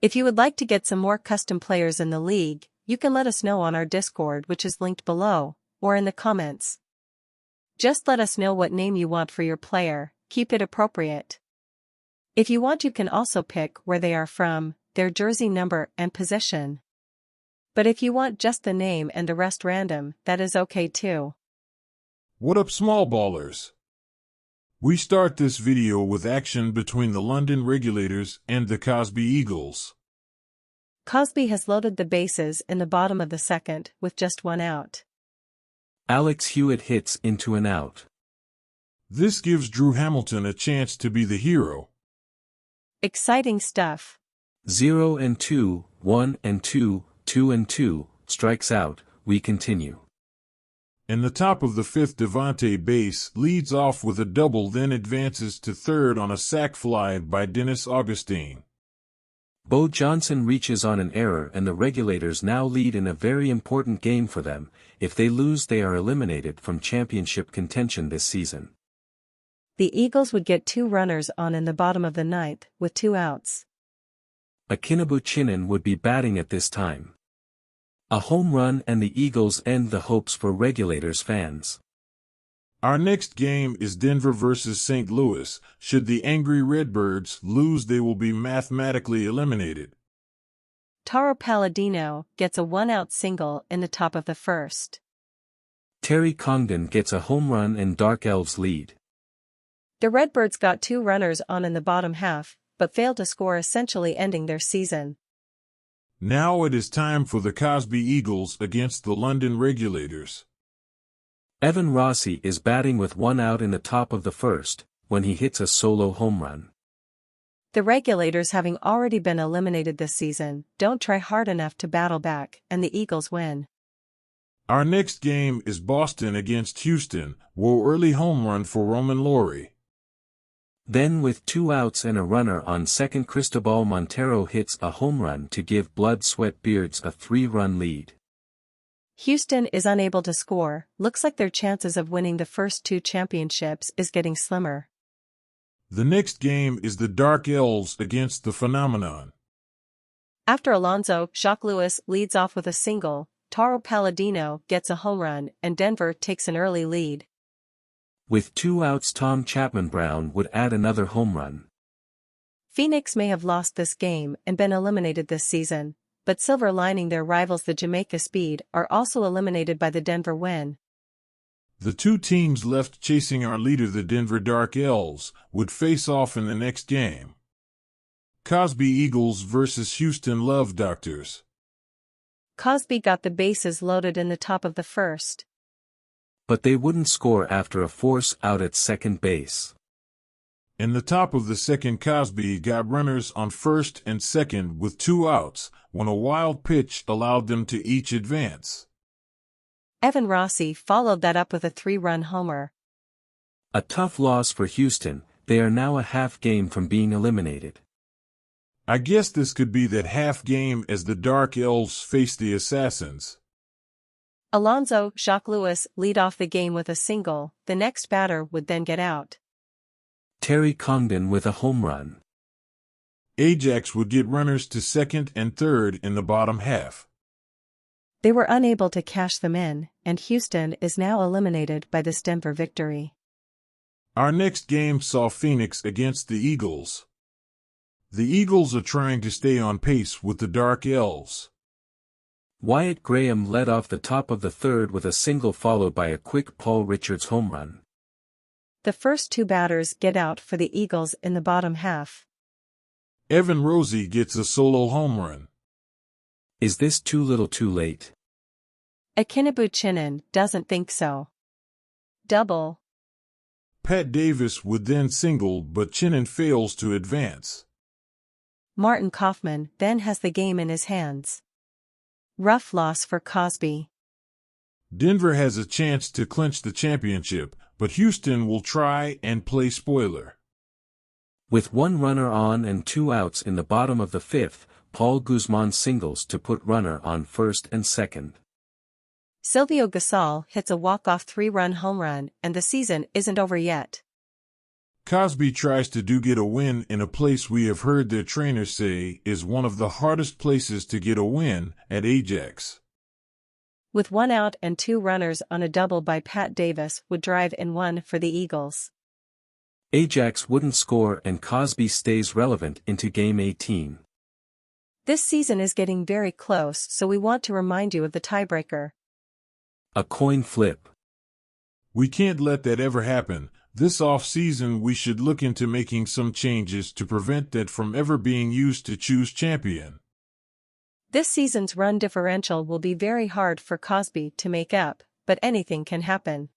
If you would like to get some more custom players in the league, you can let us know on our Discord, which is linked below, or in the comments. Just let us know what name you want for your player, keep it appropriate. If you want, you can also pick where they are from, their jersey number and position. But if you want just the name and the rest random, that is okay too. What up, small ballers? We start this video with action between the London Regulators and the Cosby Eagles. Cosby has loaded the bases in the bottom of the second with just one out. Alex Hewitt hits into an out. This gives Drew Hamilton a chance to be the hero. Exciting stuff. 0 and 2, 1 and 2, 2 and 2, strikes out, we continue. In the top of the fifth, Devontae Base leads off with a double, then advances to third on a sac fly by Dennis Augustine. Bo Johnson reaches on an error and the Regulators now lead in a very important game for them. If they lose, they are eliminated from championship contention this season. The Eagles would get 2 runners on in the bottom of the ninth, with 2 outs. Akinabu Chinen would be batting at this time. A home run and the Eagles end the hopes for Regulators fans. Our next game is Denver versus St. Louis. Should the angry Redbirds lose, they will be mathematically eliminated. Taro Palladino gets a 1-out single in the top of the first. Terry Congdon gets a home run and Dark Elves lead. The Redbirds got 2 runners on in the bottom half, but failed to score, essentially ending their season. Now it is time for the Cosby Eagles against the London Regulators. Evan Rossi is batting with 1 out in the top of the first, when he hits a solo home run. The Regulators, having already been eliminated this season, don't try hard enough to battle back, and the Eagles win. Our next game is Boston against Houston. Whoa, early home run for Roman Laurie. Then with 2 outs and a runner on second, Cristobal Montero hits a home run to give Blood Sweat Beards a 3-run lead. Houston is unable to score. Looks like their chances of winning the first 2 championships is getting slimmer. The next game is the Dark Elves against the Phenomenon. After Alonzo Shock Lewis leads off with a single, Taro Palladino gets a home run and Denver takes an early lead. With 2 outs, Tom Chapman Brown would add another home run. Phoenix may have lost this game and been eliminated this season, but silver lining, their rivals the Jamaica Speed are also eliminated by the Denver win. The 2 teams left chasing our leader, the Denver Dark Elves, would face off in the next game. Cosby Eagles versus Houston Love Doctors. Cosby got the bases loaded in the top of the first. But they wouldn't score after a force out at second base. In the top of the second, Cosby got runners on first and second with 2 outs, when a wild pitch allowed them to each advance. Evan Rossi followed that up with a 3-run homer. A tough loss for Houston. They are now a half game from being eliminated. I guess this could be that half game as the Dark Elves face the Assassins. Alonzo Shock Lewis lead off the game with a single. The next batter would then get out. Terry Congdon with a home run. Ajax would get runners to second and third in the bottom half. They were unable to cash them in, and Houston is now eliminated by this Denver victory. Our next game saw Phoenix against the Eagles. The Eagles are trying to stay on pace with the Dark Elves. Wyatt Graham led off the top of the third with a single, followed by a quick Paul Richards home run. The first 2 batters get out for the Eagles in the bottom half. Evan Rosie gets a solo home run. Is this too little too late? Akinabu Chinen doesn't think so. Double. Pat Davis would then single, but Chinen fails to advance. Martin Kaufman then has the game in his hands. Rough loss for Cosby. Denver has a chance to clinch the championship, but Houston will try and play spoiler. With 1 runner on and 2 outs in the bottom of the fifth, Paul Guzman singles to put runner on first and second. Silvio Gasol hits a walk-off 3-run home run, and the season isn't over yet. Cosby tries to get a win in a place we have heard their trainers say is one of the hardest places to get a win, at Ajax. With 1 out and 2 runners on a double by Pat Davis would drive in one for the Eagles. Ajax wouldn't score and Cosby stays relevant into Game 18. This season is getting very close, so we want to remind you of the tiebreaker. A coin flip. We can't let that ever happen. This off-season we should look into making some changes to prevent that from ever being used to choose champion. This season's run differential will be very hard for Cosby to make up, but anything can happen.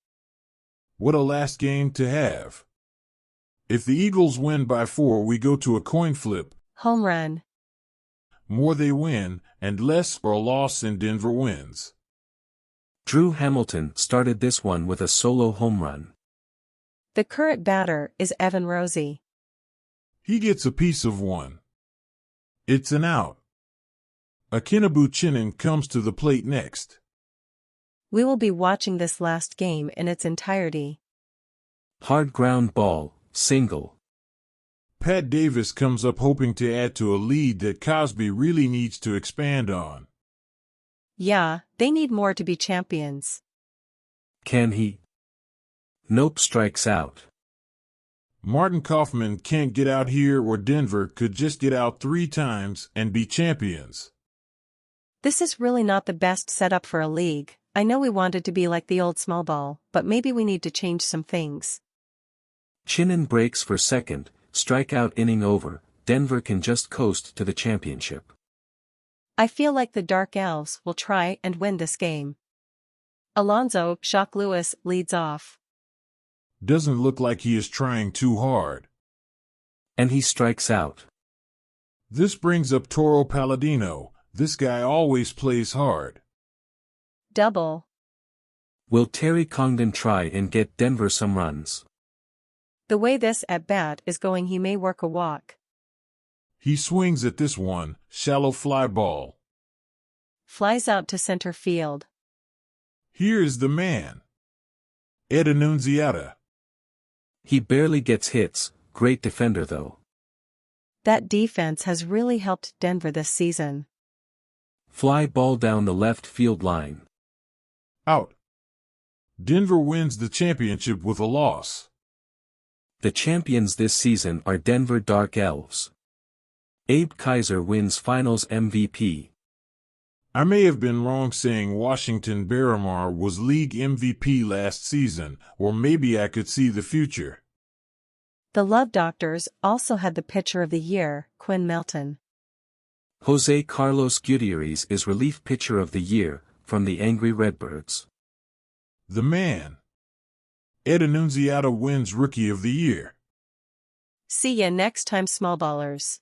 What a last game to have. If the Eagles win by 4, we go to a coin flip. Home run. More they win, and less or loss and Denver wins. Drew Hamilton started this one with a solo home run. The current batter is Evan Rosie. He gets a piece of one. It's an out. Akinabu Chinen comes to the plate next. We will be watching this last game in its entirety. Hard ground ball, single. Pat Davis comes up hoping to add to a lead that Cosby really needs to expand on. Yeah, they need more to be champions. Can he? Nope, strikes out. Martin Kaufman can't get out here, or Denver could just get out 3 times and be champions. This is really not the best setup for a league. I know we wanted to be like the old Smallball, but maybe we need to change some things. Chinen breaks for second, strikeout inning over, Denver can just coast to the championship. I feel like the Dark Elves will try and win this game. Alonzo "Shock" Lewis leads off. Doesn't look like he is trying too hard. And he strikes out. This brings up Toro Palladino. This guy always plays hard. Double. Will Terry Congdon try and get Denver some runs? The way this at-bat is going, he may work a walk. He swings at this one, shallow fly ball. Flies out to center field. Here is the man. Ed Annunziata. He barely gets hits, great defender though. That defense has really helped Denver this season. Fly ball down the left field line. Out. Denver wins the championship with a loss. The champions this season are Denver Dark Elves. Abe Kaiser wins Finals MVP. I may have been wrong saying Washington Barrymore was league MVP last season, or maybe I could see the future. The Love Doctors also had the Pitcher of the Year, Quinn Melton. Jose Carlos Gutierrez is Relief Pitcher of the Year, from the Angry Redbirds. The man. Ed Annunziata wins Rookie of the Year. See ya next time, Smallballers.